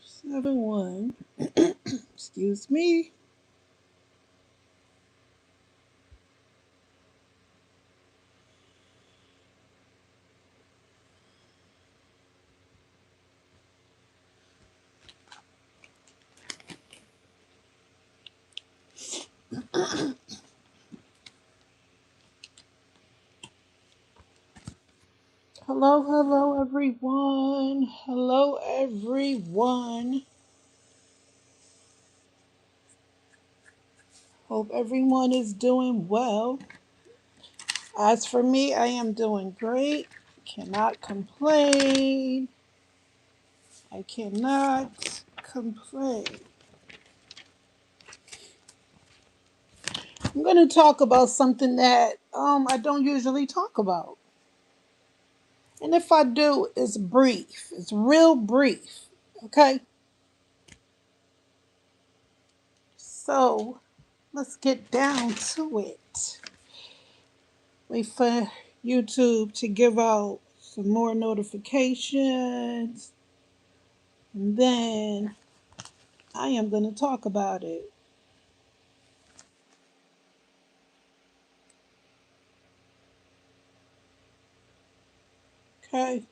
271. Excuse me. Hello, hello, everyone. Hello, everyone. Hope everyone is doing well. As for me, I am doing great. Cannot complain. I cannot complain. I'm going to talk about something that I don't usually talk about. And if I do, it's brief. It's real brief. Okay? So let's get down to it. Wait for YouTube to give out some more notifications. And then I am going to talk about it. Okay?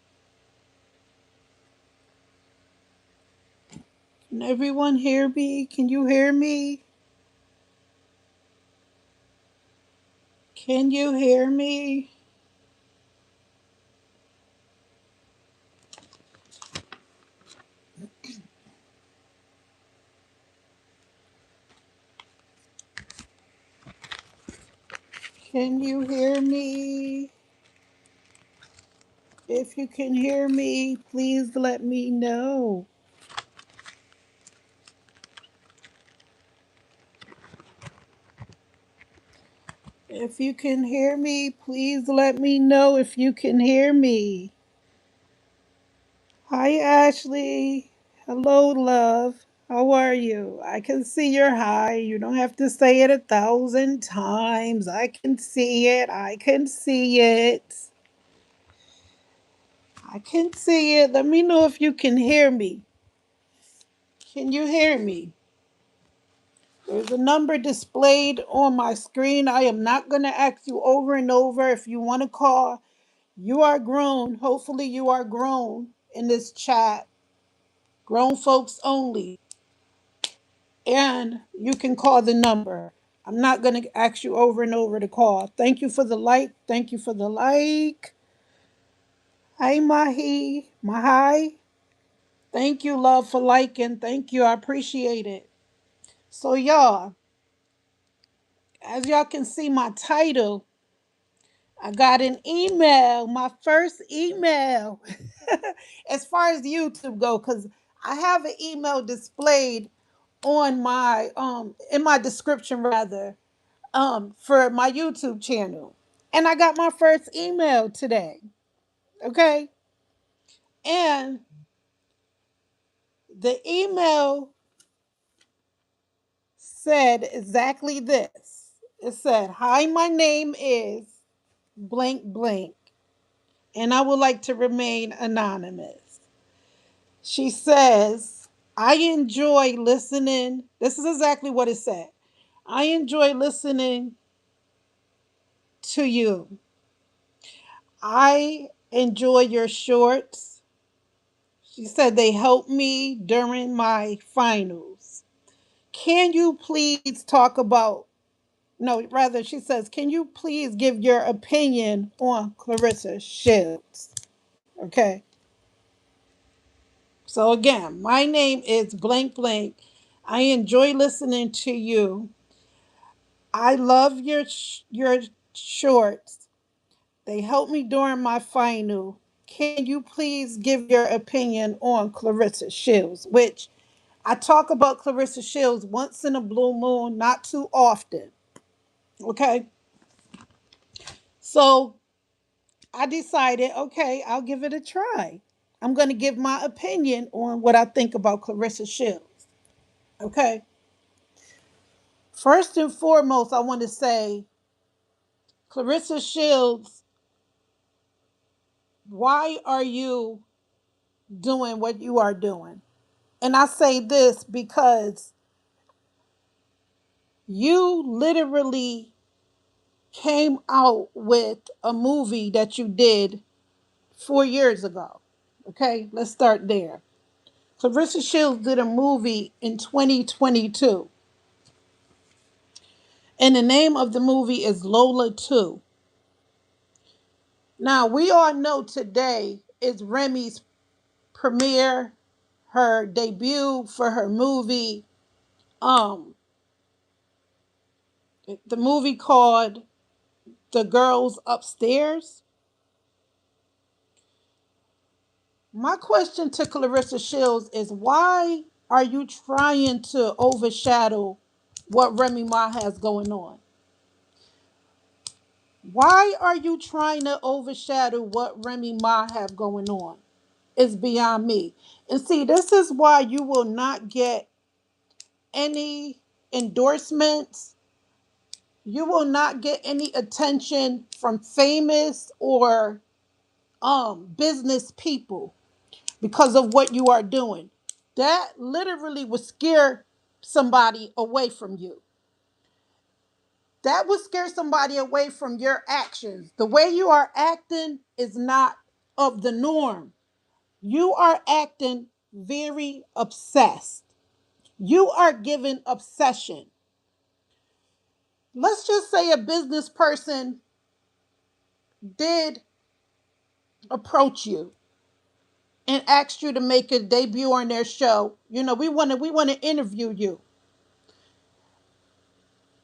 Can everyone hear me? Can you hear me? Can you hear me? Can you hear me? If you can hear me, please let me know. If you can hear me, please let me know if you can hear me. Hi, Ashley. Hello, love. How are you? I can see your hi. You don't have to say it 1,000 times. I can see it. I can see it. I can see it. Let me know if you can hear me. Can you hear me? There's a number displayed on my screen. I am not going to ask you over and over if you want to call. You are grown. Hopefully, you are grown in this chat. Grown folks only. And you can call the number. I'm not going to ask you over and over to call. Thank you for the like. Thank you for the like. Hi, Mahi. Mahai. Thank you, love, for liking. Thank you. I appreciate it. So, y'all, as y'all can see, my title, I got an email, my first email, as far as YouTube go, because I have an email displayed on my in my description rather for my YouTube channel. And I got my first email today. Okay? And the email said exactly this. It said, "Hi, my name is blank blank, and I would like to remain anonymous." She says, "I enjoy listening." This is exactly what it said. "I enjoy listening to you. I enjoy your shorts." She said they helped me during my finals. Can you please talk about, no, rather, she says, "Can you please give your opinion on Claressa Shields?" Okay. So again, my name is blank blank. I enjoy listening to you. I love your shorts. They helped me during my final. Can you please give your opinion on Claressa Shields? Which I talk about Claressa Shields once in a blue moon, not too often. Okay. So I decided, okay, I'll give it a try. I'm going to give my opinion on what I think about Claressa Shields. Okay. First and foremost, I want to say, Claressa Shields, why are you doing what you are doing? And I say this because you literally came out with a movie that you did 4 years ago. Okay, let's start there. Claressa Shields did a movie in 2022. And the name of the movie is Lola 2. Now, we all know today is Remy's premiere, her debut for her movie. Um, the movie called The Girls Upstairs. My question to Claressa Shields is, why are you trying to overshadow what Remy Ma has going on? Why are you trying to overshadow what Remy Ma have going on? It's beyond me. And see, this is why you will not get any endorsements. You will not get any attention from famous or business people because of what you are doing. That literally would scare somebody away from you. That would scare somebody away from your actions. The way you are acting is not of the norm. You are acting very obsessed. You are given obsession. Let's just say a business person did approach you and asked you to make a debut on their show. You know, we want to interview you.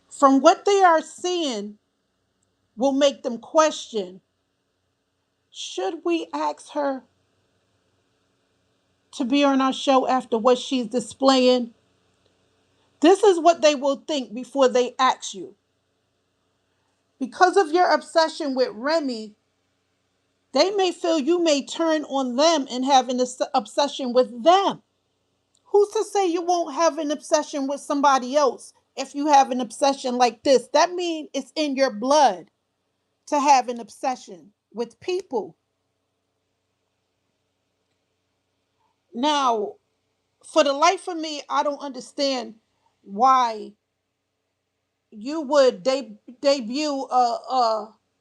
From what they are seeing will make them question, should we ask her to be on our show after what she's displaying? This is what they will think before they ask you. Because of your obsession with Remy, they may feel you may turn on them and have an obsession with them. Who's to say you won't have an obsession with somebody else if you have an obsession like this? That means it's in your blood to have an obsession with people. Now, for the life of me, I don't understand why you would debut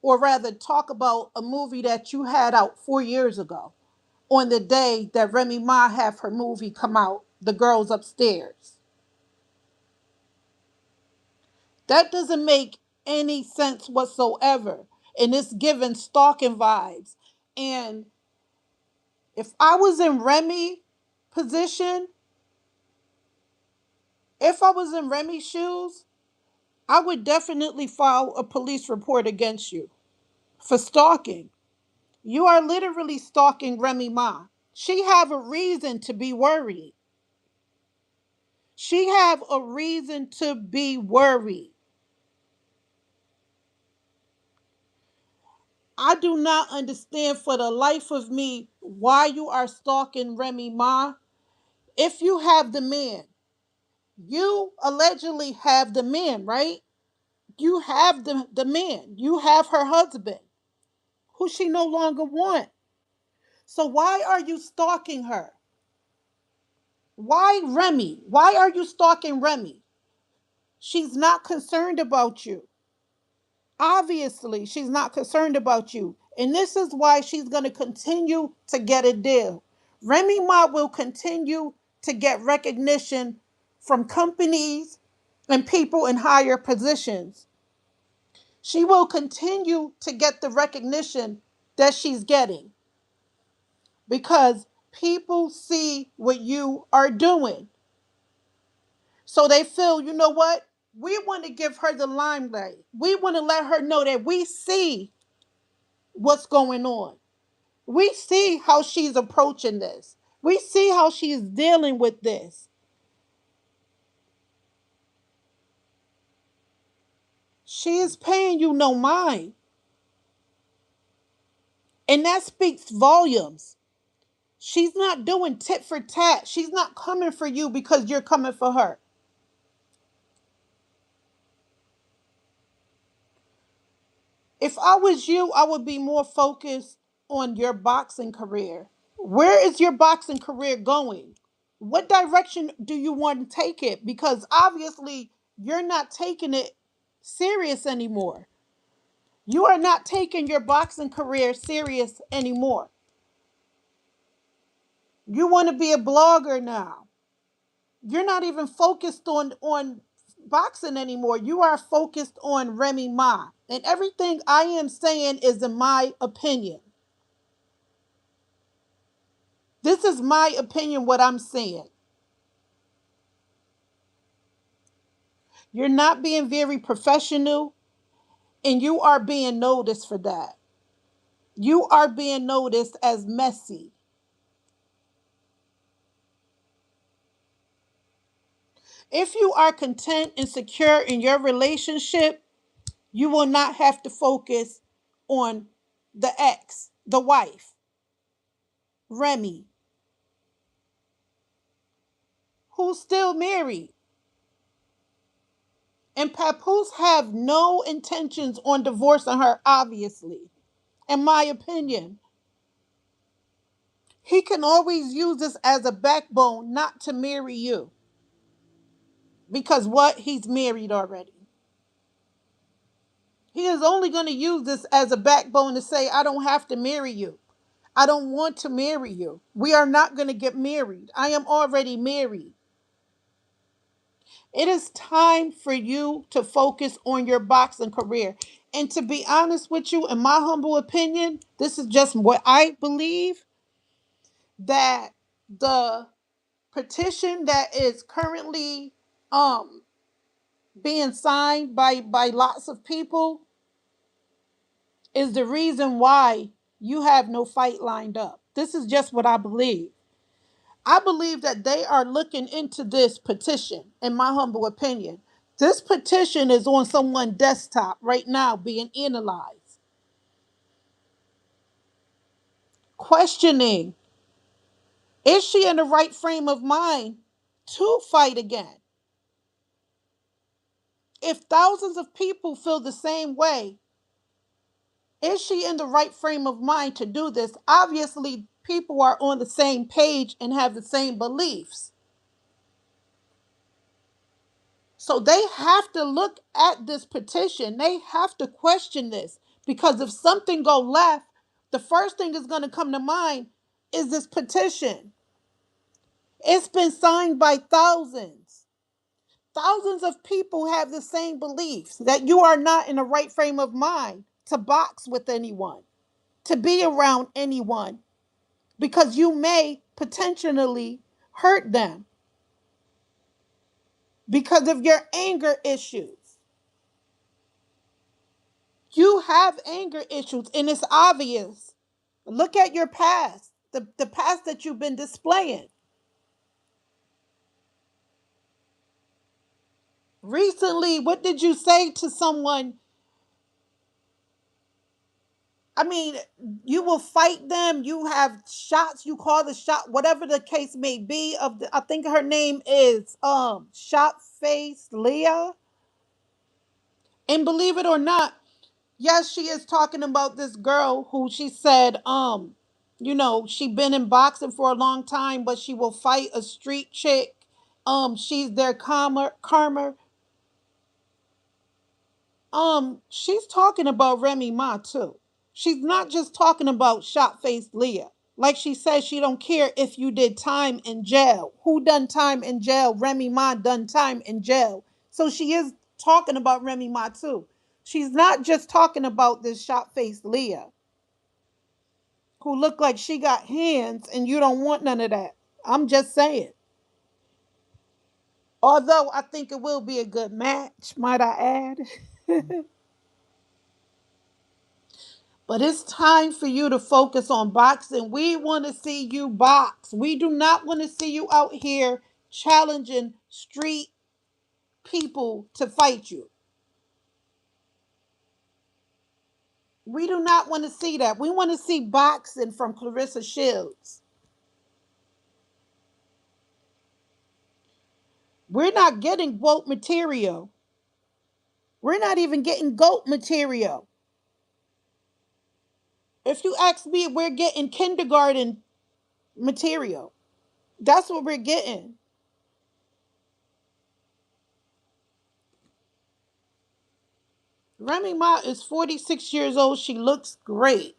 or rather talk about a movie that you had out 4 years ago on the day that Remy Ma have her movie come out, The Girls Upstairs. That doesn't make any sense whatsoever. And it's giving stalking vibes. And if I was in Remy position, if I was in Remy's shoes, I would definitely file a police report against you for stalking. You are literally stalking Remy Ma. She have a reason to be worried. She have a reason to be worried. I do not understand for the life of me why you are stalking Remy Ma. If you have the man, you allegedly have the man, right? You have the man. You have her husband, who she no longer wants. So why are you stalking her? Why Remy? Why are you stalking Remy? She's not concerned about you. Obviously, she's not concerned about you. And this is why she's going to continue to get a deal. Remy Ma will continue to get recognition from companies and people in higher positions. She will continue to get the recognition that she's getting because people see what you are doing. So they feel, you know what? We want to give her the limelight. We want to let her know that we see what's going on. We see how she's approaching this. We see how she's dealing with this. She is paying you no mind. And that speaks volumes. She's not doing tit for tat. She's not coming for you because you're coming for her. If I was you, I would be more focused on your boxing career. Where is your boxing career going? What direction do you want to take it? Because obviously you're not taking it serious anymore. You are not taking your boxing career serious anymore. You want to be a blogger now. You're not even focused on boxing anymore. You are focused on Remy Ma. And everything I am saying is in my opinion. This is my opinion, what I'm saying. You're not being very professional, and you are being noticed for that. You are being noticed as messy. If you are content and secure in your relationship, you will not have to focus on the ex, the wife, Remy, who's still married. And Papoose have no intentions on divorcing her, obviously, in my opinion. He can always use this as a backbone not to marry you. Because what? He's married already. He is only going to use this as a backbone to say, I don't have to marry you. I don't want to marry you. We are not going to get married. I am already married. It is time for you to focus on your boxing career. And to be honest with you, in my humble opinion, this is just what I believe, that the petition that is currently um being signed by lots of people is the reason why you have no fight lined up. This is just what I believe. I believe that they are looking into this petition, in my humble opinion. This petition is on someone's desktop right now being analyzed. Questioning, is she in the right frame of mind to fight again? If thousands of people feel the same way, is she in the right frame of mind to do this? Obviously, people are on the same page and have the same beliefs. So they have to look at this petition. They have to question this, because if something go left, the first thing is going to come to mind is this petition. It's been signed by thousands. Thousands of people have the same beliefs, that you are not in the right frame of mind to box with anyone, to be around anyone, because you may potentially hurt them because of your anger issues. You have anger issues, and it's obvious. Look at your past, the past that you've been displaying. Recently, what did you say to someone? I mean, you will fight them. You have shots. You call the shot, whatever the case may be. Of the, I think her name is Shot Face Leah. And believe it or not, yes, she is talking about this girl who she said, she been in boxing for a long time, but she will fight a street chick. She's their karma. She's talking about Remy Ma too. She's not just talking about shot faced Leah. Like she says, she don't care if you did time in jail. Who done time in jail? Remy Ma done time in jail. So she is talking about Remy Ma too. She's not just talking about this shot faced Leah, who look like she got hands and you don't want none of that. I'm just saying. Although I think it will be a good match, might I add. But it's time for you to focus on boxing. We want to see you box. We do not want to see you out here challenging street people to fight you. We do not want to see that. We want to see boxing from Claressa Shields. We're not getting woke material. We're not even getting GOAT material. If you ask me, we're getting kindergarten material. That's what we're getting. Remy Ma is 46 years old. She looks great.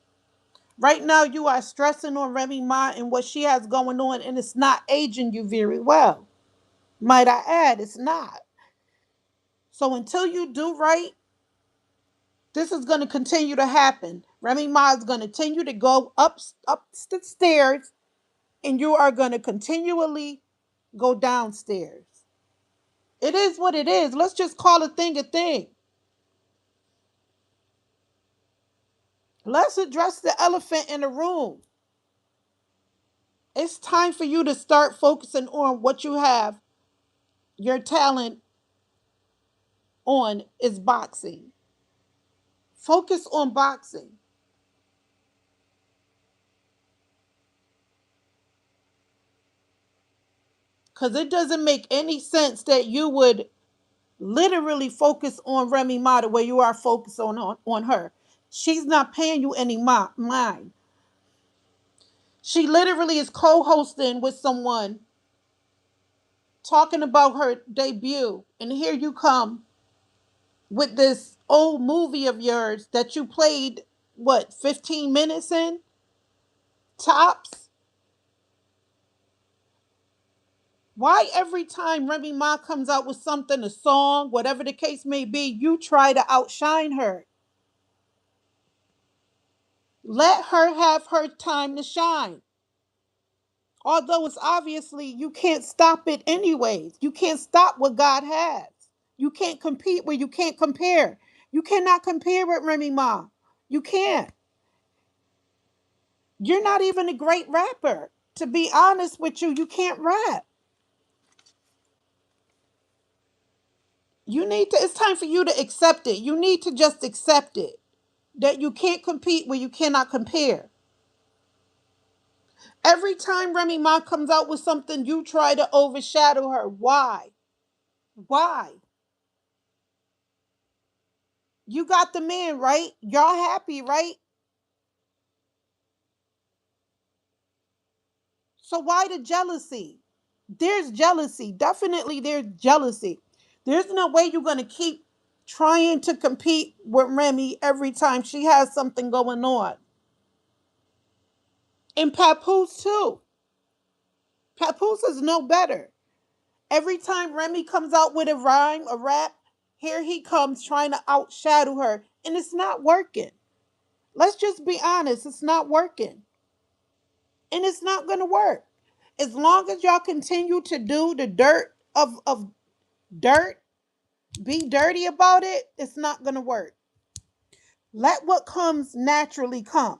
Right now, you are stressing on Remy Ma and what she has going on, and it's not aging you very well. Might I add, it's not. So until you do right, this is going to continue to happen. Remy Ma is going to continue to go up the stairs, and you are going to continually go downstairs. It is what it is. Let's just call a thing a thing. Let's address the elephant in the room. It's time for you to start focusing on what you have your talent on is boxing. Focus on boxing. Because it doesn't make any sense that you would literally focus on Remy Ma the way you are focused on her. She's not paying you any mind. She literally is co-hosting with someone talking about her debut. And here you come with this old movie of yours that you played, what, 15 minutes in? Tops? Why every time Remy Ma comes out with something, a song, whatever the case may be, you try to outshine her? Let her have her time to shine. Although it's obviously you can't stop it anyways. You can't stop what God has. You can't compete where you can't compare. You cannot compare with Remy Ma. You can't. You're not even a great rapper. To be honest with you, you can't rap. It's time for you to accept it. You need to just accept it. That you can't compete where you cannot compare. Every time Remy Ma comes out with something, you try to overshadow her. Why? Why? You got the man, right? Y'all happy, right? So why the jealousy? There's jealousy. Definitely there's jealousy. There's no way you're going to keep trying to compete with Remy every time she has something going on. And Papoose too. Papoose is no better. Every time Remy comes out with a rhyme, a rap, here he comes trying to outshadow her. And it's not working. Let's just be honest. It's not working. And it's not going to work. As long as y'all continue to do the dirt of dirt, be dirty about it, it's not going to work. Let what comes naturally come.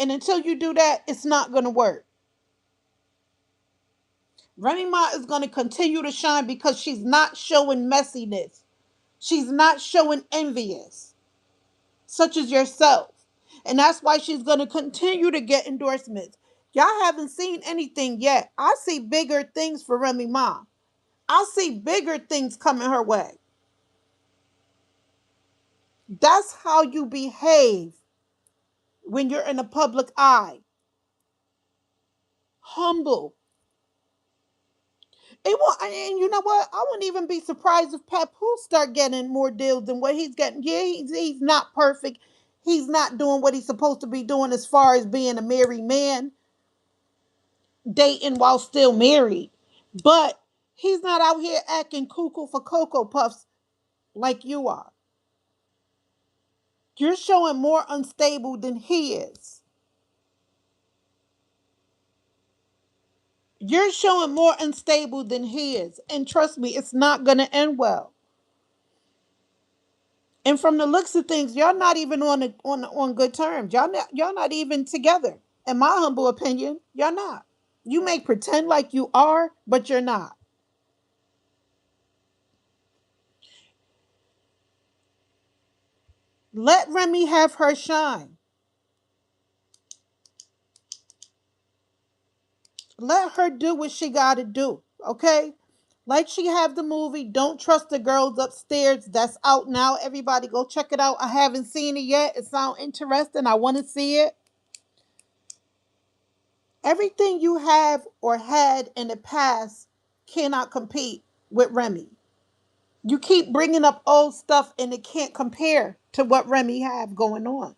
And until you do that, it's not going to work. Remy Ma is going to continue to shine because she's not showing messiness. She's not showing envious, such as yourself. And that's why she's going to continue to get endorsements. Y'all haven't seen anything yet. I see bigger things for Remy Ma. I see bigger things coming her way. That's how you behave when you're in the public eye. Humble. It won't, and you know what? I wouldn't even be surprised if Papoose start getting more deals than what he's getting. Yeah, he's not perfect. He's not doing what he's supposed to be doing as far as being a married man, dating while still married. But he's not out here acting cuckoo for Cocoa Puffs like you are. You're showing more unstable than he is. You're showing more unstable than he is. And trust me, it's not going to end well. And from the looks of things, y'all not even on good terms. Y'all not even together. In my humble opinion, y'all not. You may pretend like you are, but you're not. Let Remy have her shine. Let her do what she got to do, okay? Like she have the movie Don't Trust the Girls Upstairs. That's out now. Everybody go check it out. I haven't seen it yet. It sounds interesting. I want to see it. Everything you have or had in the past cannot compete with Remy. You keep bringing up old stuff and it can't compare to what Remy have going on.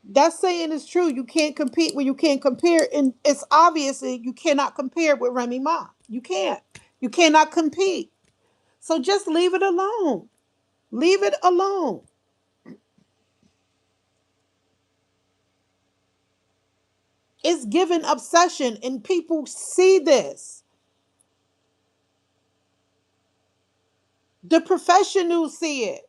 That saying is true. You can't compete when you can't compare, and it's obviously you cannot compare with Remy Ma. You can't. You cannot compete. So just leave it alone. Leave it alone. It's given obsession, and people see this. The professionals see it.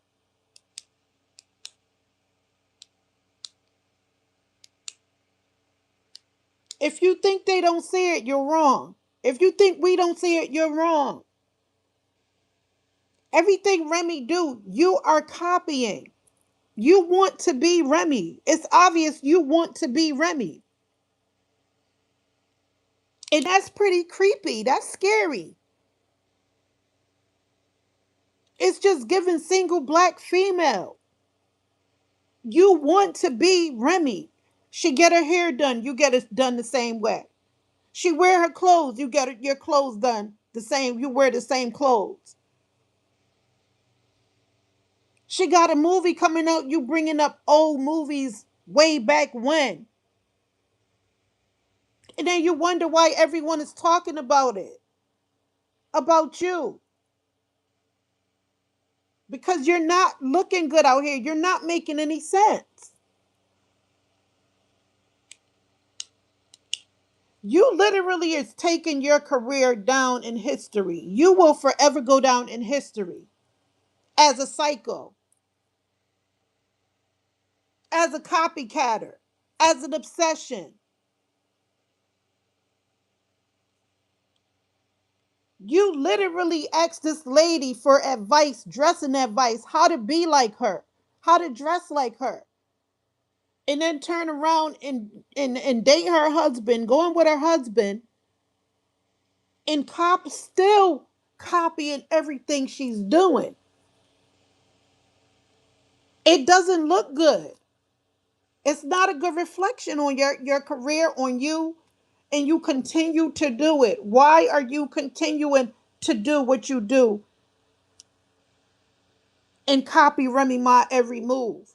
If you think they don't see it, you're wrong. If you think we don't see it, you're wrong. Everything Remy do, you are copying. You want to be Remy. It's obvious you want to be Remy. And that's pretty creepy. That's scary. It's just giving single black female. You want to be Remy. She get her hair done, you get it done the same way. She wear her clothes, you get your clothes done the same. You wear the same clothes. She got a movie coming out, you bringing up old movies way back when. And then you wonder why everyone is talking about it, about you. Because you're not looking good out here. You're not making any sense. You literally is taking your career down in history. You will forever go down in history as a psycho, as a copycatter, as an obsession. You literally asked this lady for advice, dressing advice, how to be like her, how to dress like her, and then turn around and date her husband, going with her husband, and still copying everything she's doing. It doesn't look good. It's not a good reflection on your career, on you, and you continue to do it. Why are you continuing to do what you do and copy Remy Ma every move?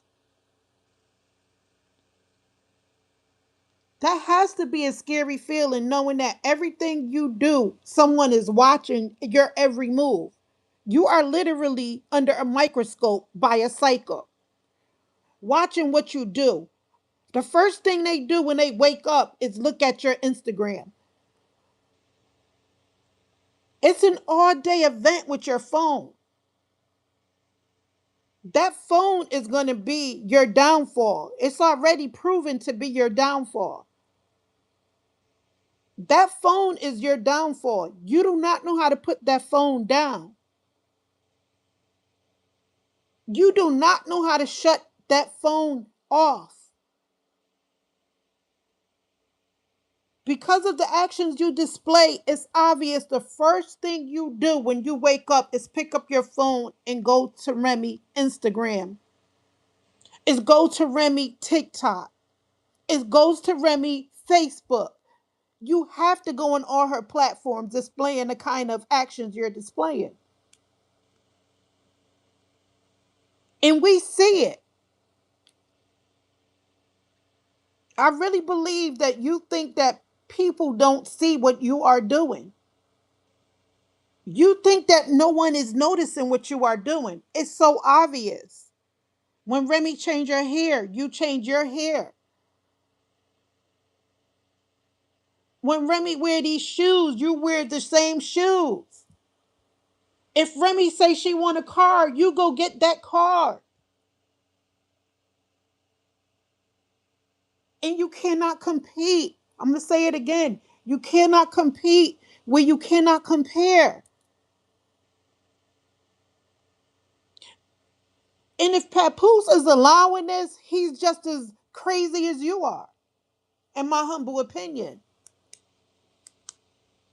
That has to be a scary feeling, knowing that everything you do, someone is watching your every move. You are literally under a microscope by a psycho, watching what you do. The first thing they do when they wake up is look at your Instagram. It's an all day event with your phone. That phone is going to be your downfall. It's already proven to be your downfall. That phone is your downfall. You do not know how to put that phone down. You do not know how to shut that phone off. Because of the actions you display, it's obvious the first thing you do when you wake up is pick up your phone and go to Remy Instagram. Is go to Remy TikTok. It goes to Remy Facebook. You have to go on all her platforms displaying the kind of actions you're displaying. And we see it. I really believe that you think that people don't see what you are doing. You think that no one is noticing what you are doing. It's so obvious. When Remy change her hair, you change your hair. When Remy wear these shoes, you wear the same shoes. If Remy say she want a car, you go get that car. And you cannot compete. I'm going to say it again. You cannot compete where you cannot compare. And if Papoose is allowing this, he's just as crazy as you are, in my humble opinion.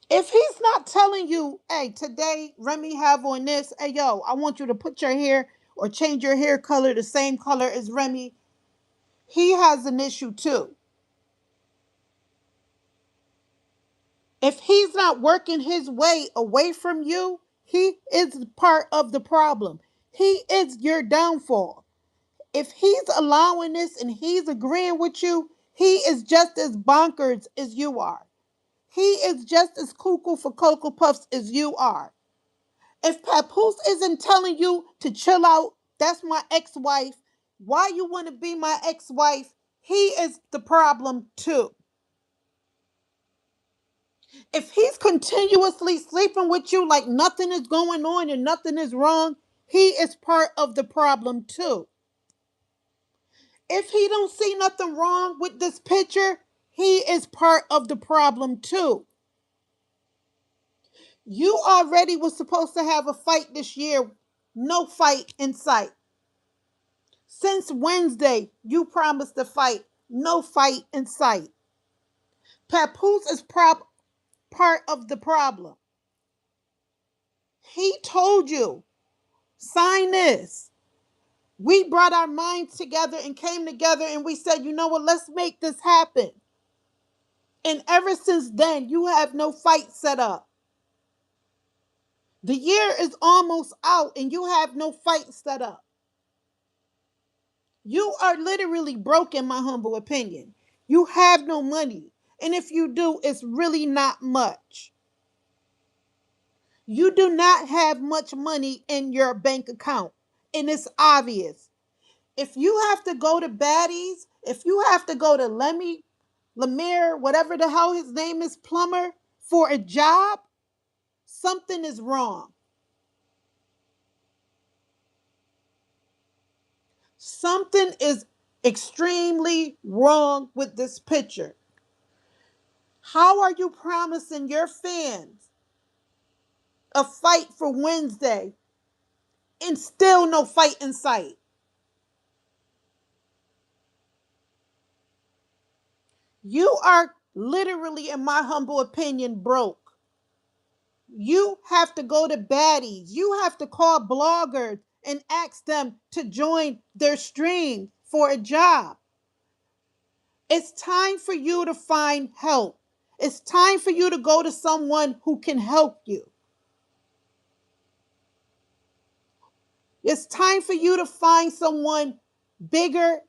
If he's not telling you, hey, today Remy have on this, hey yo, I want you to put your hair or change your hair color the same color as Remy, he has an issue too. If he's not working his way away from you, he is part of the problem. He is your downfall. If he's allowing this and he's agreeing with you, he is just as bonkers as you are. He is just as cuckoo for Cocoa Puffs as you are. If Papoose isn't telling you to chill out, that's my ex-wife. Why you want to be my ex-wife? He is the problem too. If he's continuously sleeping with you like nothing is going on and nothing is wrong, he is part of the problem too. If he don't see nothing wrong with this picture, he is part of the problem too. You already was supposed to have a fight this year. No fight in sight. Since Wednesday, you promised to fight. No fight in sight. Papoose is part of the problem. He told you, sign this. We brought our minds together and came together and we said, you know what, let's make this happen. And ever since then, you have no fight set up. The year is almost out and you have no fight set up. You are literally broke, in my humble opinion. You have no money. And if you do, it's really not much. You do not have much money in your bank account. And it's obvious. If you have to go to Baddies, if you have to go to Lemire, whatever the hell his name is, Plumber, for a job, something is wrong. Something is extremely wrong with this picture. How are you promising your fans a fight for Wednesday and still no fight in sight? You are literally, in my humble opinion, broke. You have to go to Baddies. You have to call bloggers and ask them to join their stream for a job. It's time for you to find help. It's time for you to go to someone who can help you. It's time for you to find someone bigger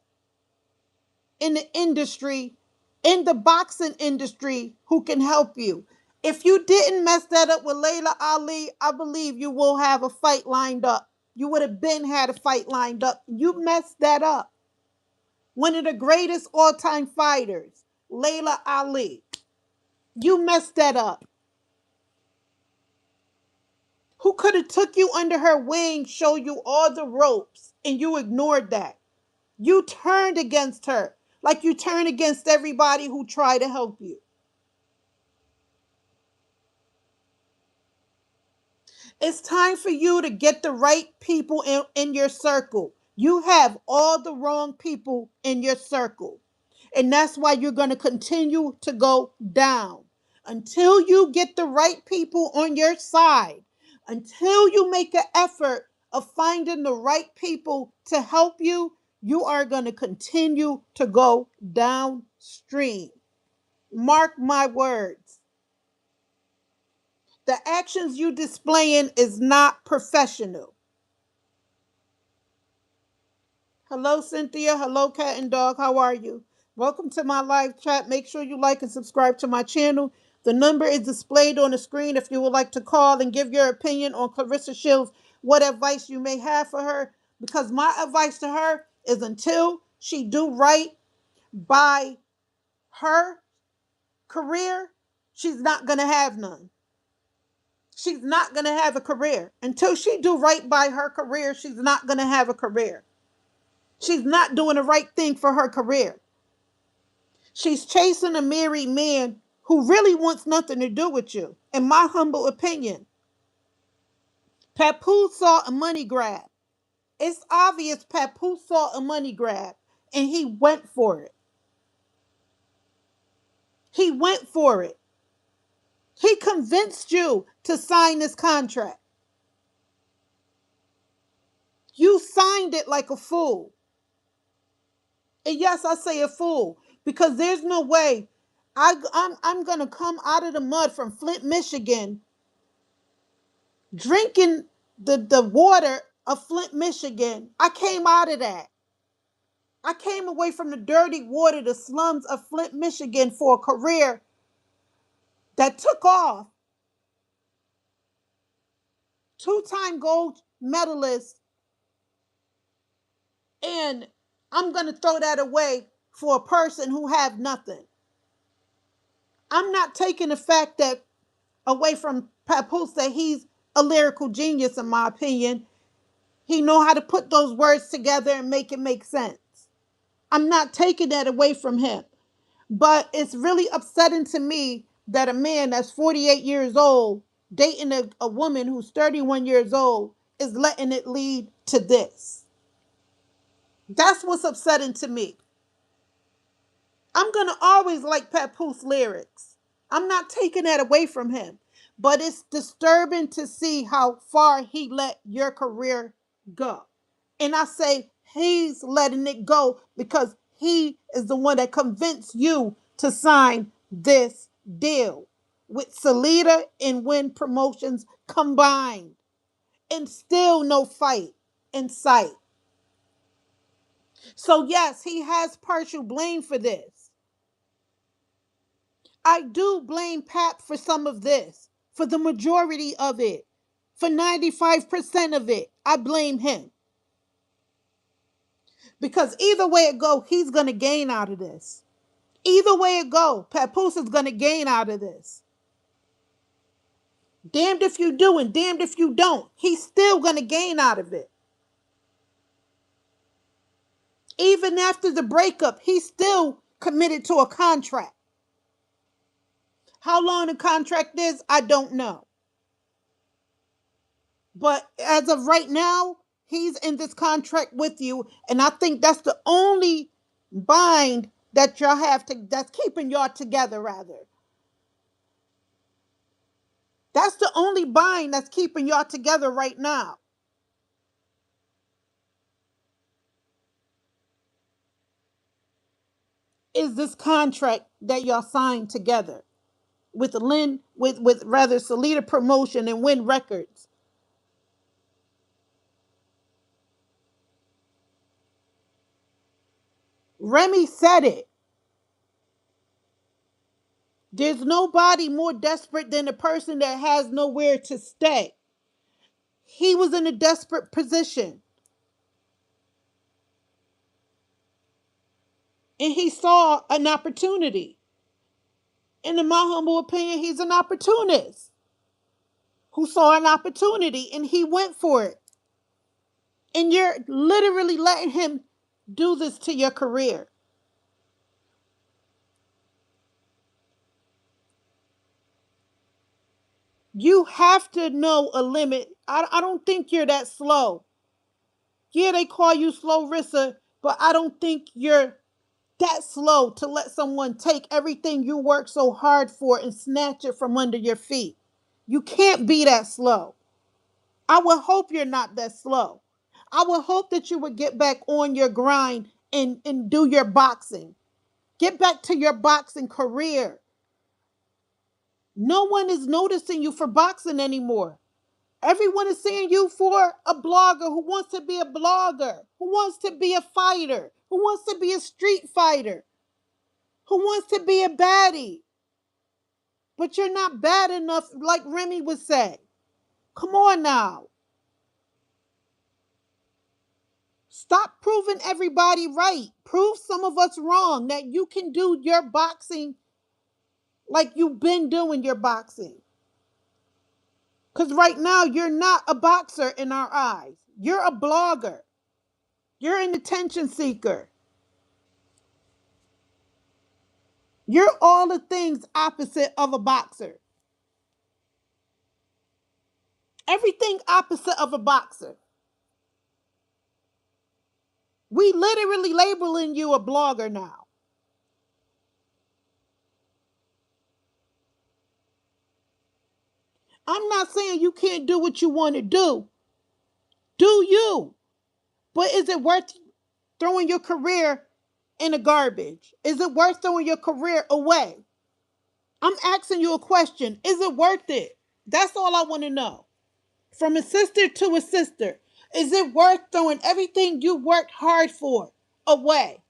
in the industry, in the boxing industry, who can help you. If you didn't mess that up with Layla Ali, I believe you will have a fight lined up. You would have been had a fight lined up. You messed that up. One of the greatest all-time fighters, Layla Ali. You messed that up. Who could have took you under her wing, show you all the ropes, and you ignored that. You turned against her like you turn against everybody who try to help you. It's time for you to get the right people in your circle. You have all the wrong people in your circle. And that's why you're going to continue to go down. Until you get the right people on your side, until you make an effort of finding the right people to help you, you are going to continue to go downstream. Mark my words. The actions you displaying is not professional. Hello, Cynthia. Hello, Cat and Dog. How are you? Welcome to my live chat. Make sure you like and subscribe to my channel. The number is displayed on the screen if you would like to call and give your opinion on Claressa Shields, what advice you may have for her. Because my advice to her is until she do right by her career, she's not going to have none. She's not going to have a career. Until she do right by her career, she's not going to have a career. She's not doing the right thing for her career. She's chasing a married man who really wants nothing to do with you, in my humble opinion. Papoose saw a money grab. It's obvious Papoose saw a money grab, and he went for it. He went for it. He convinced you to sign this contract. You signed it like a fool. And yes, I say a fool because there's no way I'm going to come out of the mud from Flint, Michigan, drinking the water of Flint, Michigan. I came out of that. I came away from the dirty water, the slums of Flint, Michigan for a career that took off. Two-time gold medalist, and I'm going to throw that away for a person who have nothing. I'm not taking the fact that away from Papoose that he's a lyrical genius in my opinion. He know how to put those words together and make it make sense. I'm not taking that away from him. But it's really upsetting to me that a man that's 48 years old dating a woman who's 31 years old is letting it lead to this. That's what's upsetting to me. I'm going to always like Papoose lyrics. I'm not taking that away from him. But it's disturbing to see how far he let your career go. And I say he's letting it go because he is the one that convinced you to sign this deal with Salida and Win Promotions combined. And still no fight in sight. So yes, he has partial blame for this. I do blame Pap for some of this, for the majority of it, for 95% of it. I blame him. Because either way it go, he's going to gain out of this. Either way it go, Papoose is going to gain out of this. Damned if you do and damned if you don't. He's still going to gain out of it. Even after the breakup, he's still committed to a contract. How long the contract is, I don't know. But as of right now, he's in this contract with you. And I think that's the only bind that y'all have to, that's keeping y'all together, rather. That's the only bind that's keeping y'all together right now. Is this contract that y'all signed together with Lynn, with rather Salida Promotion and Win Records. Remy said it. There's nobody more desperate than a person that has nowhere to stay. He was in a desperate position. And he saw an opportunity. And in my humble opinion, he's an opportunist who saw an opportunity and he went for it. And you're literally letting him do this to your career. You have to know a limit. I don't think you're that slow. Yeah, they call you slow Rissa, but I don't think you're that slow to let someone take everything you work so hard for and snatch it from under your feet. You can't be that slow. I would hope you're not that slow. I would hope that you would get back on your grind and do your boxing. Get back to your boxing career. No one is noticing you for boxing anymore. Everyone is seeing you for a blogger who wants to be a blogger, who wants to be a fighter, who wants to be a street fighter, who wants to be a baddie. But you're not bad enough, like Remy would say. Come on now. Stop proving everybody right. Prove some of us wrong that you can do your boxing like you've been doing your boxing. Because right now, you're not a boxer in our eyes. You're a blogger. You're an attention seeker. You're all the things opposite of a boxer. Everything opposite of a boxer. We literally labeling you a blogger now. I'm not saying you can't do what you want to do. Do you? But is it worth throwing your career in the garbage? Is it worth throwing your career away? I'm asking you a question. Is it worth it? That's all I want to know. From a sister to a sister, is it worth throwing everything you worked hard for away?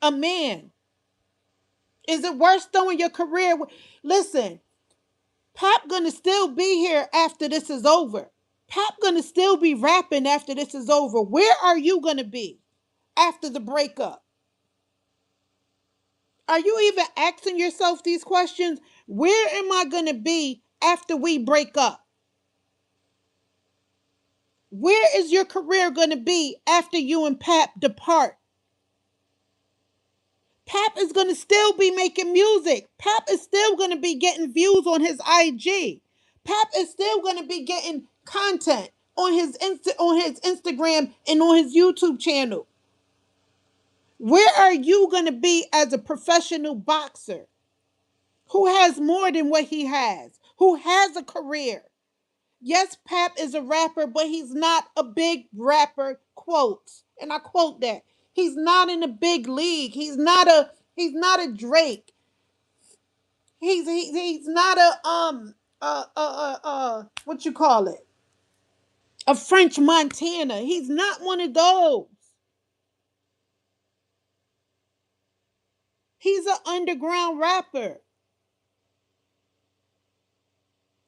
A man, is it worth throwing your career? Listen, Pop gonna still be here after this is over. Pop gonna still be rapping after this is over. Where are you gonna be after the breakup? Are you even asking yourself these questions? Where am I gonna be after we break up? Where is your career gonna be after you and Pap depart? Pap is going to still be making music. Pap is still going to be getting views on his IG. Pap is still going to be getting content on his Instagram and on his YouTube channel. Where are you going to be as a professional boxer who has more than what he has, who has a career? Yes, Pap is a rapper, but he's not a big rapper, quotes. And I quote that. He's not in a big league. He's not a Drake. He's not what you call it? A French Montana. He's not one of those. He's an underground rapper.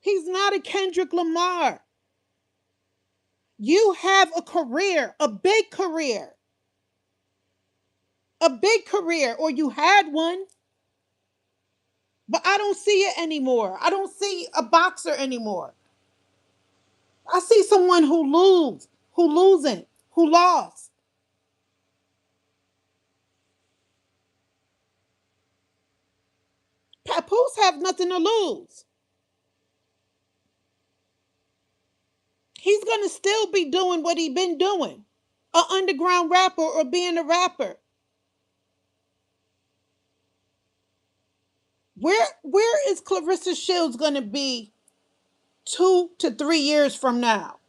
He's not a Kendrick Lamar. You have a career, a big career, or you had one, but I don't see it anymore. I don't see a boxer anymore. I see someone who lost. Papoose have nothing to lose. He's gonna still be doing what he been doing, a underground rapper or being a rapper. Where is Claressa Shields gonna be 2 to 3 years from now?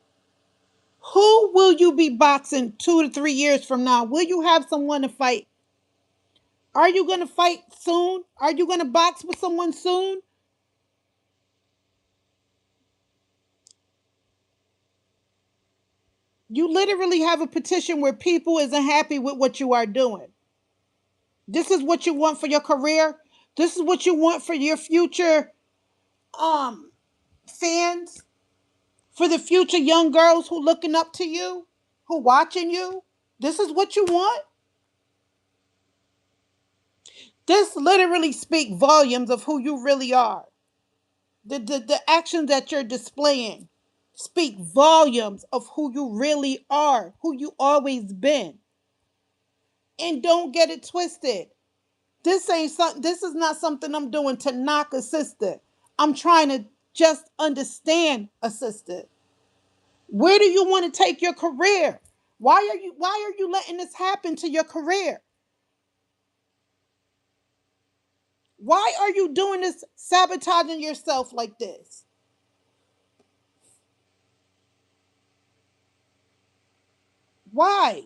Who will you be boxing 2 to 3 years from now? Will you have someone to fight? Are you gonna fight soon? Are you gonna box with someone soon? You literally have a petition where people isn't happy with what you are doing. This is what you want for your career. This is what you want for your future um fans, for the future young girls who looking up to you, who watching you. This is what you want. This literally speak volumes of who you really are. The actions that you're displaying speak volumes of who you really are, who you always been. And don't get it twisted. This is not something I'm doing to knock a sister. I'm trying to just understand a sister. Where do you want to take your career? Why are you letting this happen to your career? Why are you doing this, sabotaging yourself like this? Why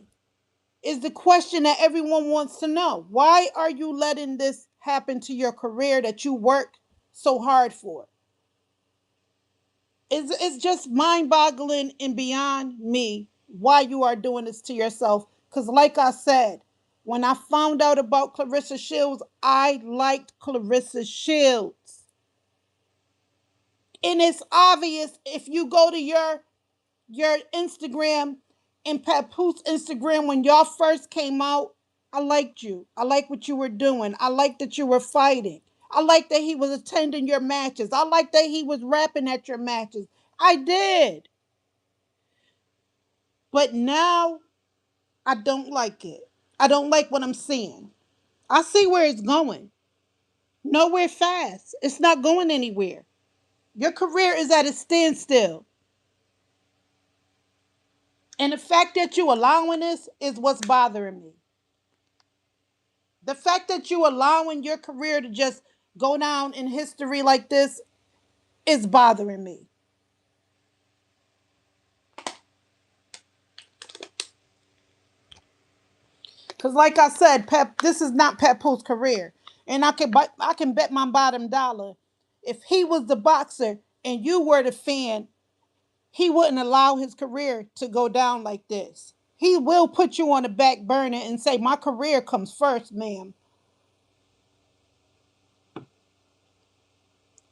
is the question that everyone wants to know. Why are you letting this happen to your career that you work so hard for? It's just mind-boggling and beyond me why you are doing this to yourself. Because like I said, when I found out about Claressa Shields, I liked Claressa Shields. And it's obvious if you go to your Instagram and Papoose Instagram when y'all first came out. I liked you. I like what you were doing. I like that you were fighting. I like that he was attending your matches. I like that he was rapping at your matches. I did. But now I don't like it. I don't like what I'm seeing. I see where it's going. Nowhere fast. It's not going anywhere. Your career is at a standstill. And the fact that you allowing this is what's bothering me. The fact that you allowing your career to just go down in history like this is bothering me. Because, like I said, Pep, this is not Papoose' career, and I can bet my bottom dollar, if he was the boxer and you were the fan, he wouldn't allow his career to go down like this. He will put you on the back burner and say, "My career comes first, ma'am."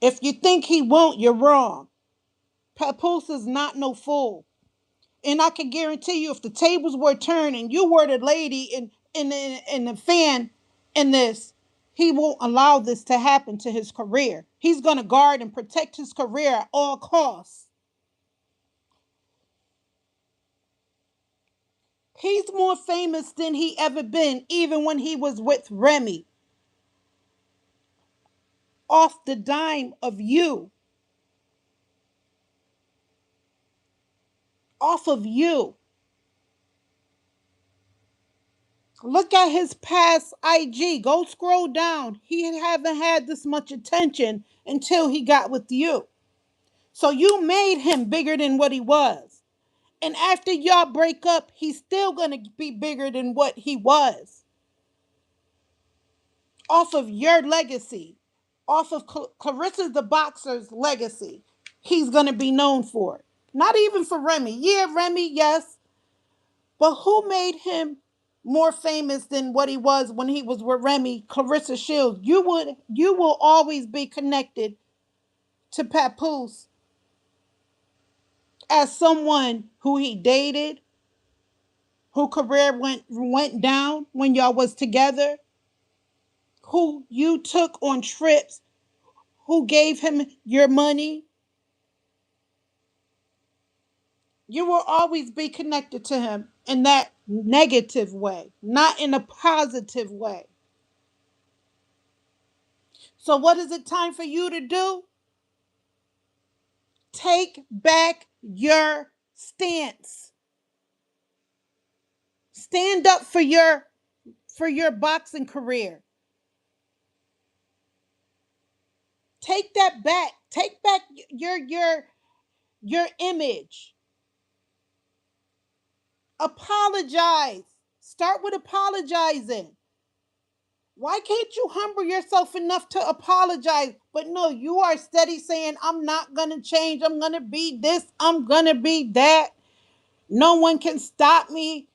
If you think he won't, you're wrong. Papoose is not no fool. And I can guarantee you, if the tables were turned and you were the lady in the fan in this, he won't allow this to happen to his career. He's going to guard and protect his career at all costs. He's more famous than he ever been, even when he was with Remy, off the dime of you, off of you. Look at his past IG. Go scroll down. He haven't had this much attention until he got with you. So you made him bigger than what he was. And after y'all break up, he's still going to be bigger than what he was. Off of your legacy. Off of Clarissa the Boxer's legacy. He's going to be known for it. Not even for Remy. Yeah, Remy, yes. But who made him more famous than what he was when he was with Remy? Claressa Shields. You will always be connected to Papoose as someone who he dated, who career went down when y'all was together, who you took on trips, who gave him your money. You will always be connected to him in that negative way, not in a positive way. So what is it time for you to do? Take back your stance. Stand up for your boxing career. Take that back. Take back your image. Apologize. Start with apologizing. Why can't you humble yourself enough to apologize? But no, you are steady saying, "I'm not going to change. I'm going to be this. I'm going to be that. No one can stop me.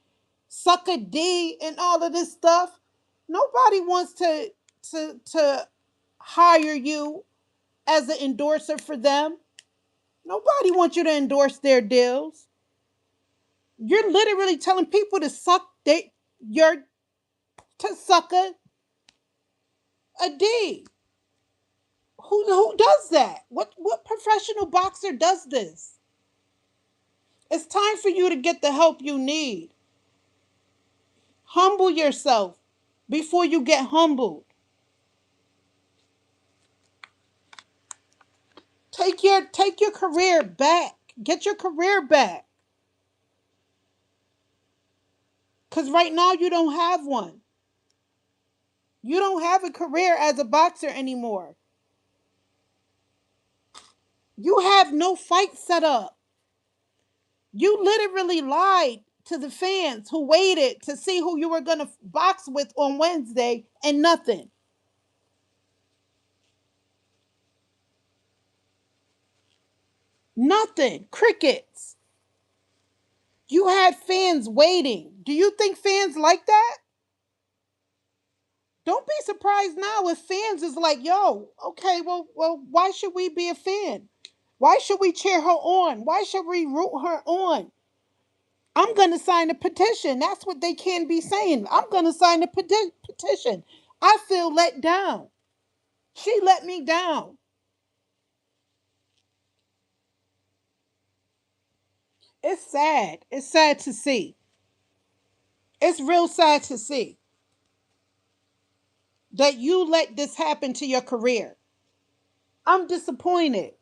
Suck a D," and all of this stuff. Nobody wants to hire you as an endorser for them. Nobody wants you to endorse their deals. You're literally telling people to your to suck a D. Who does that? What professional boxer does this? It's time for you to get the help you need. Humble yourself before you get humbled. Take your career back. Get your career back. Cuz right now you don't have one. You don't have a career as a boxer anymore. You have no fight set up. You literally lied to the fans who waited to see who you were going to box with on Wednesday, and nothing. Nothing. Crickets. You had fans waiting. Do you think fans like that? Don't be surprised now if fans is like, "Yo, okay, well, why should we be a fan? Why should we cheer her on? Why should we root her on? I'm going to sign a petition." That's what they can be saying. "I'm going to sign a petition. I feel let down. She let me down." It's sad. It's sad to see. It's real sad to see that you let this happen to your career. I'm disappointed.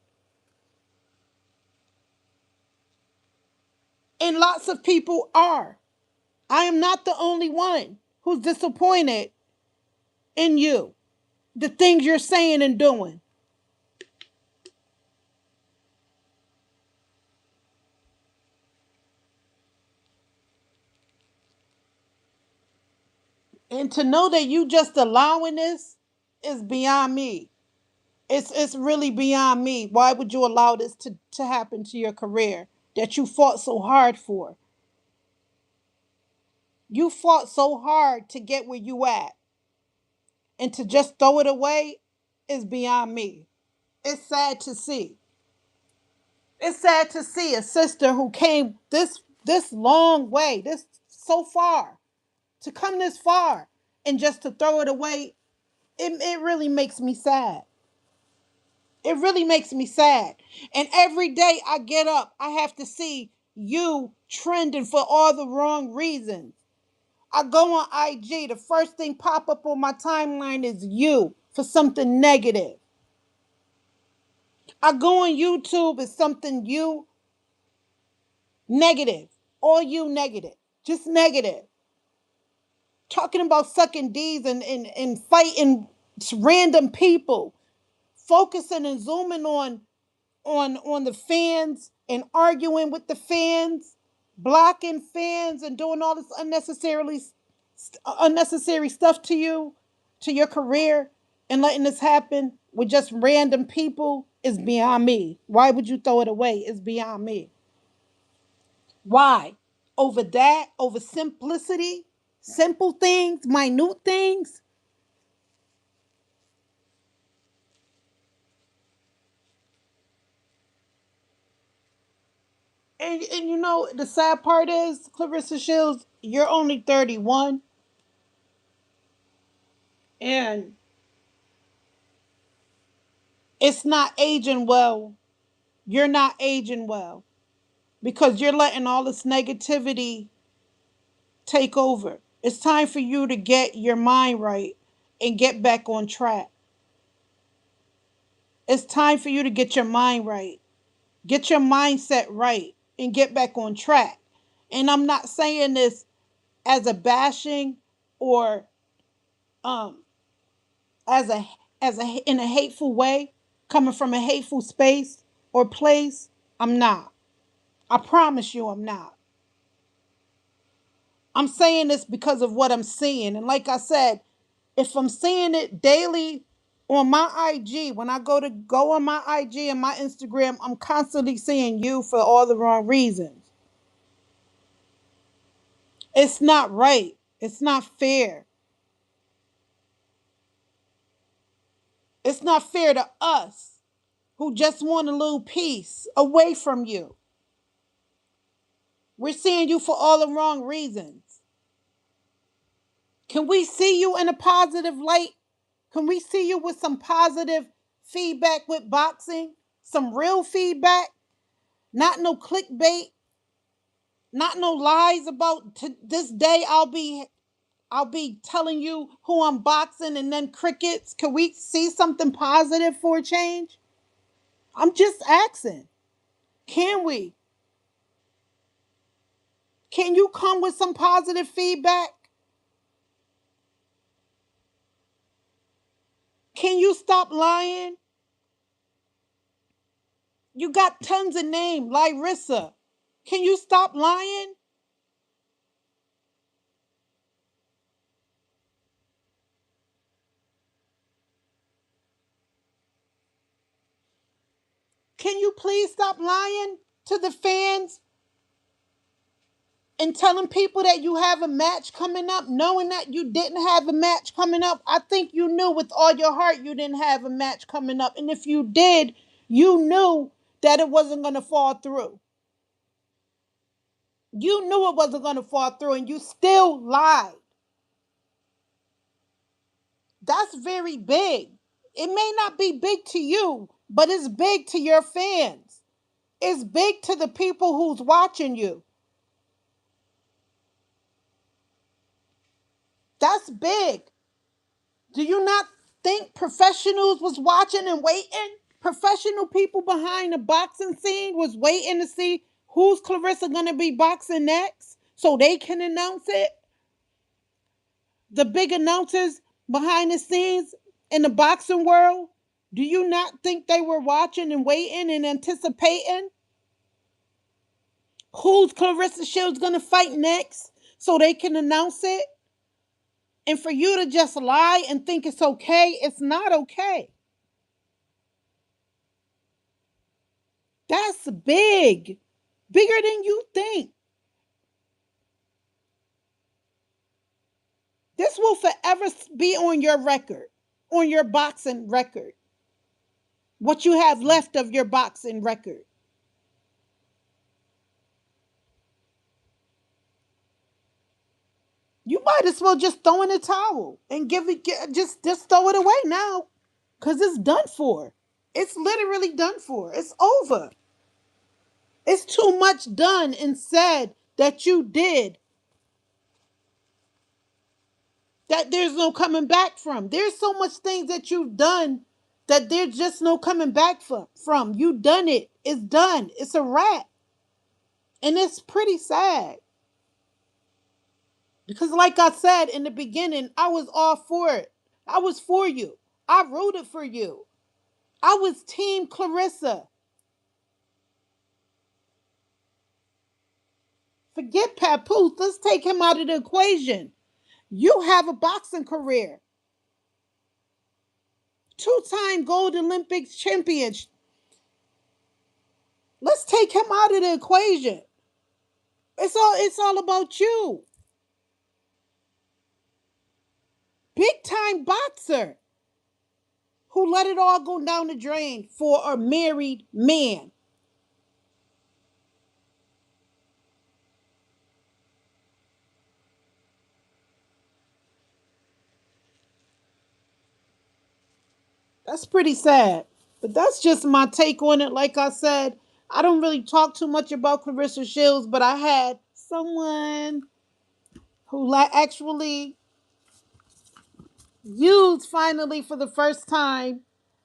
And lots of people are. I am not the only one who's disappointed in you, the things you're saying and doing. And to know that you just allowing this is beyond me. It's really beyond me. Why would you allow this to happen to your career that you fought so hard for? You fought so hard to get where you at, and to just throw it away is beyond me. It's sad to see. It's sad to see a sister who came this long way, this so far, to come this far and just to throw it away. It really makes me sad. It really makes me sad. And every day I get up, I have to see you trending for all the wrong reasons. I go on IG, the first thing pop up on my timeline is you for something negative. I go on YouTube, it's something you negative. All you negative. Just negative. Talking about sucking D's and fighting random people. Focusing and zooming on the fans and arguing with the fans, blocking fans and doing all this unnecessary stuff to you, to your career, and letting this happen with just random people is beyond me. Why would you throw it away? It's beyond me. Why? Over that, over simplicity, simple things, minute things. And you know, the sad part is, Claressa Shields, you're only 31, and it's not aging well. You're not aging well because you're letting all this negativity take over. It's time for you to get your mind right and get back on track. It's time for you to get your mind right. Get your mindset right and get back on track. And I'm not saying this as a bashing or um as a in a hateful way, coming from a hateful space or place. I'm not. I promise you I'm not. I'm saying this because of what I'm seeing. And like I said, if I'm seeing it daily on my IG, when I go on my IG and my Instagram, I'm constantly seeing you for all the wrong reasons. It's not right. It's not fair. It's not fair to us who just want a little piece away from you. We're seeing you for all the wrong reasons. Can we see you in a positive light? Can we see you with some positive feedback with boxing? Some real feedback? Not no clickbait, not no lies about this day I'll be telling you who I'm boxing and then crickets. Can we see something positive for a change? I'm just asking. Can we? Can you come with some positive feedback? Can you stop lying? You got tons of names, Larissa. Can you stop lying? Can you please stop lying to the fans and telling people that you have a match coming up, knowing that you didn't have a match coming up? I think you knew with all your heart you didn't have a match coming up. And if you did, you knew that it wasn't going to fall through. You knew it wasn't going to fall through and you still lied. That's very big. It may not be big to you, but it's big to your fans. It's big to the people who's watching you. That's big. Do you not think professionals was watching and waiting? Professional people behind the boxing scene was waiting to see who's Claressa gonna be boxing next so they can announce it. The big announcers behind the scenes in the boxing world, do you not think they were watching and waiting and anticipating who's Claressa Shields gonna fight next so they can announce it? And for you to just lie and think it's okay, it's not okay. That's big, bigger than you think. This will forever be on your record, on your boxing record, what you have left of your boxing record. You might as well just throw in a towel and just throw it away now, because it's done for. It's literally done for. It's over. It's too much done and said that you did that there's no coming back from. There's so much things that you've done that there's just no coming back from. You done it. It's done. It's a wrap. And it's pretty sad. Because like I said in the beginning, I was all for it. I was for you. I rooted for you. I was team Claressa. Forget Papoose. Let's take him out of the equation. You have a boxing career. Two-time gold Olympics champion. Let's take him out of the equation. It's all about you. Big time boxer who let it all go down the drain for a married man. That's pretty sad. But that's just my take on it. Like I said, I don't really talk too much about Claressa Shields, but I had someone who actually used finally for the first time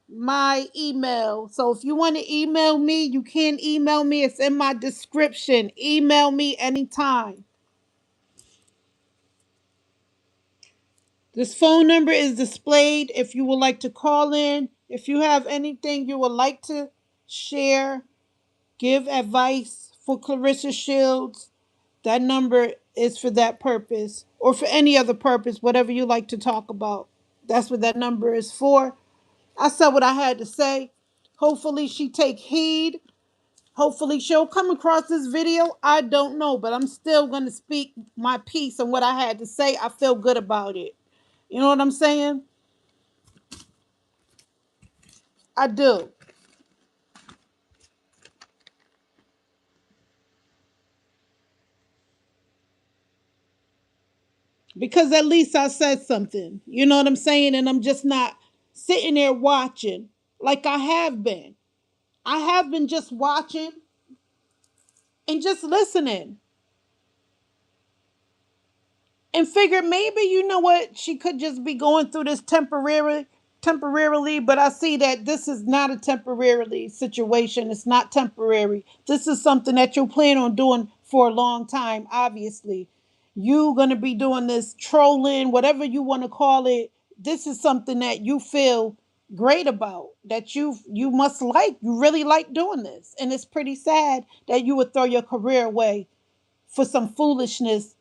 my email. So if you want to email me, you can email me. It's in my description. Email me anytime. This phone number is displayed if you would like to call in. If you have anything you would like to share, give advice for Claressa Shields, that number is for that purpose or for any other purpose, whatever you like to talk about. That's what that number is for. I said what I had to say. Hopefully she take heed. Hopefully she'll come across this video. I don't know, but I'm still going to speak my piece and what I had to say. I feel good about it. You know what I'm saying? I do. Because at least I said something. You know what I'm saying? And I'm just not sitting there watching like I have been. I have been just watching and just listening and figured maybe, you know what, she could just be going through this temporarily, but I see that this is not a temporarily situation. It's not temporary. This is something that you plan on doing for a long time. Obviously you're going to be doing this trolling, whatever you want to call it. This is something that you feel great about, that you must like. You really like doing this, and it's pretty sad that you would throw your career away for some foolishness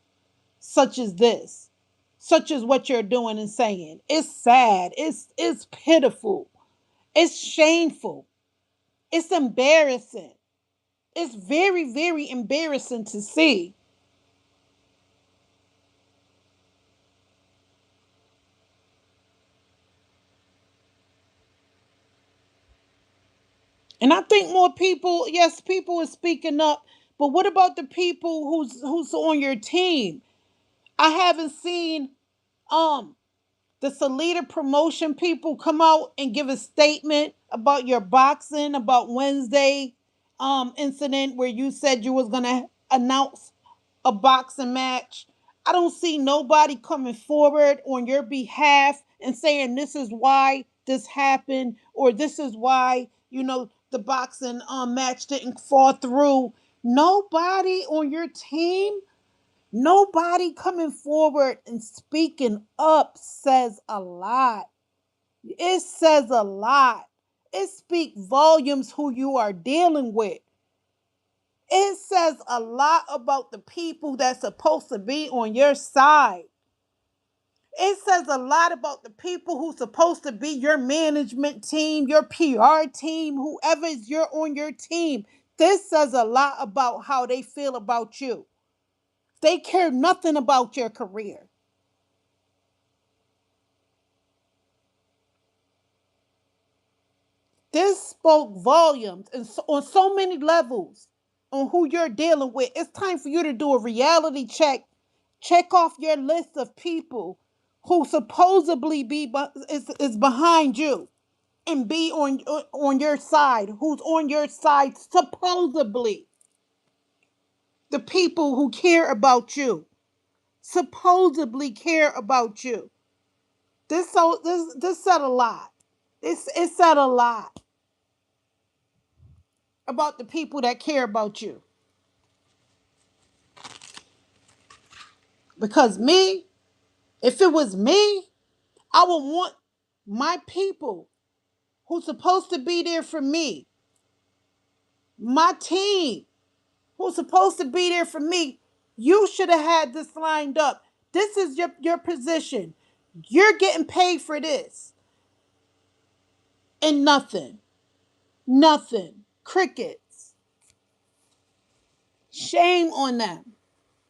such as this, such as what you're doing and saying. It's sad. It's pitiful. It's shameful. It's embarrassing. It's very, very embarrassing to see. And I think more people, yes, people are speaking up, but what about the people who's on your team? I haven't seen um the Salida promotion people come out and give a statement about your boxing, about Wednesday incident where you said you was gonna announce a boxing match. I don't see nobody coming forward on your behalf and saying this is why this happened, or this is why, the boxing match didn't fall through. Nobody on your team, nobody coming forward and speaking up says a lot. It says a lot. It speaks volumes who you are dealing with. It says a lot about the people that's supposed to be on your side. It says a lot about the people who's supposed to be your management team, your PR team, whoever is on your team. This says a lot about how they feel about you. They care nothing about your career. This spoke volumes and on so many levels on who you're dealing with. It's time for you to do a reality check. Check off your list of people who supposedly is behind you and be on your side. Who's on your side supposedly? The people who care about you supposedly care about you. This said a lot. It said a lot about the people that care about you. Because me, if it was me, I would want my people who's supposed to be there for me, my team who's supposed to be there for me. You should have had this lined up. This is your position. You're getting paid for this. And nothing. Nothing. Crickets. Shame on them.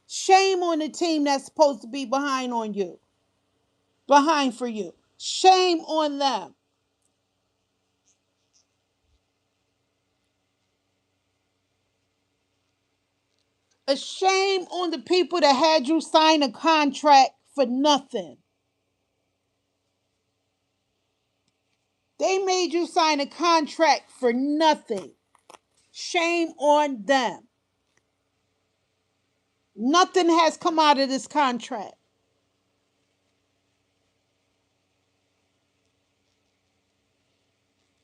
Shame on the team that's supposed to be behind on you. Behind for you. Shame on them. A shame on the people that had you sign a contract for nothing. They made you sign a contract for nothing. Shame on them. Nothing has come out of this contract.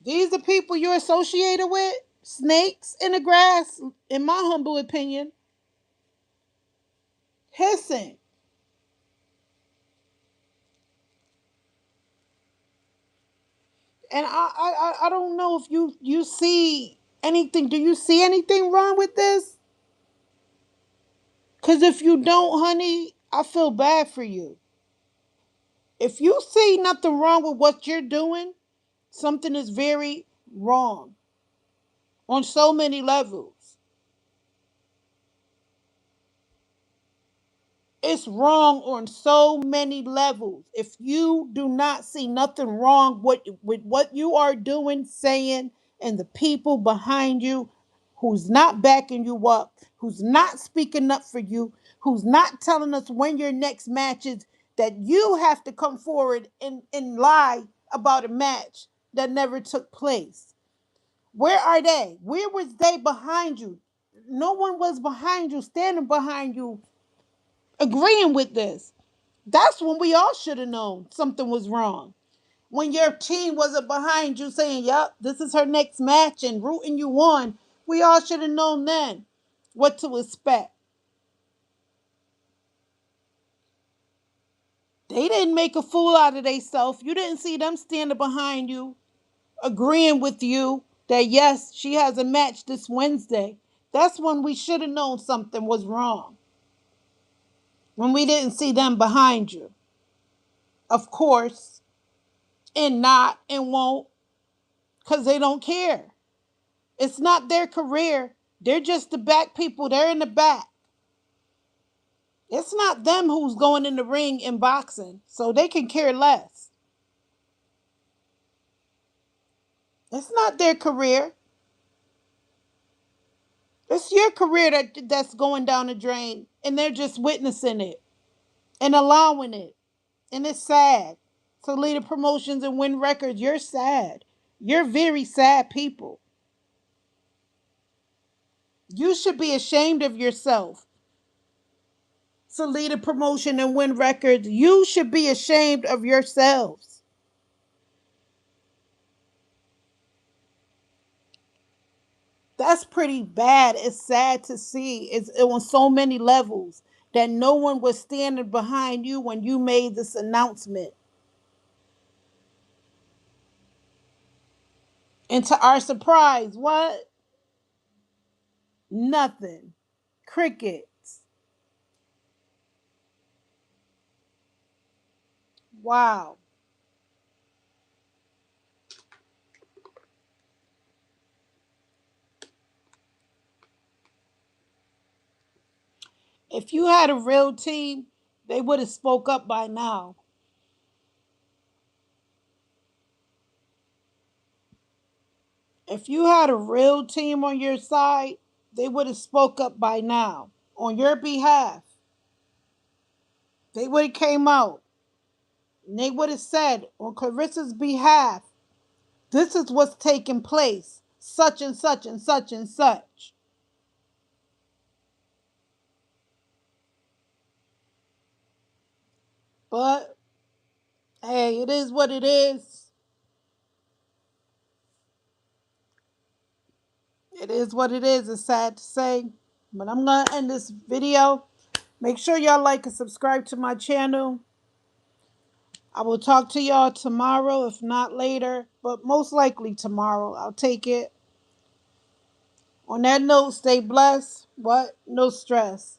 These are people you're associated with. Snakes in the grass, in my humble opinion. Hissing. And I don't know if you see anything. Do you see anything wrong with this? Because if you don't, honey, I feel bad for you. If you see nothing wrong with what you're doing, something is very wrong on so many levels. It's wrong on so many levels. If you do not see nothing wrong with what you are doing, saying, and the people behind you who's not backing you up, who's not speaking up for you, who's not telling us when your next match is, that you have to come forward and lie about a match that never took place. Where are they? Where was they behind you? No one was behind you, standing behind you, agreeing with this. That's when we all should have known something was wrong. When your team wasn't behind you saying, yep, this is her next match and rooting you on, we all should have known then what to expect. They didn't make a fool out of themselves. You didn't see them standing behind you, agreeing with you that yes, she has a match this Wednesday. That's when we should have known something was wrong. When we didn't see them behind you. Of course, and not and won't, because they don't care. It's not their career. They're just the back people. They're in the back. It's not them who's going in the ring in boxing, so they can care less. It's not their career. It's your career that's going down the drain, and they're just witnessing it and allowing it. And it's sad. So lead promotions and win records, you're sad. You're very sad people. You should be ashamed of yourself. So lead a promotion and win records, you should be ashamed of yourselves. That's pretty bad. It's sad to see. It on so many levels that no one was standing behind you when you made this announcement. And to our surprise, what? Nothing. Crickets. Wow. If you had a real team, they would have spoke up by now. If you had a real team on your side, they would have spoke up by now on your behalf. They would have came out and they would have said on Clarissa's behalf, this is what's taking place, such and such and such and such. But hey, it is what it is. It is what it is. It's sad to say. But I'm going to end this video. Make sure y'all like and subscribe to my channel. I will talk to y'all tomorrow, if not later, but most likely tomorrow. I'll take it. On that note, stay blessed. What? No stress.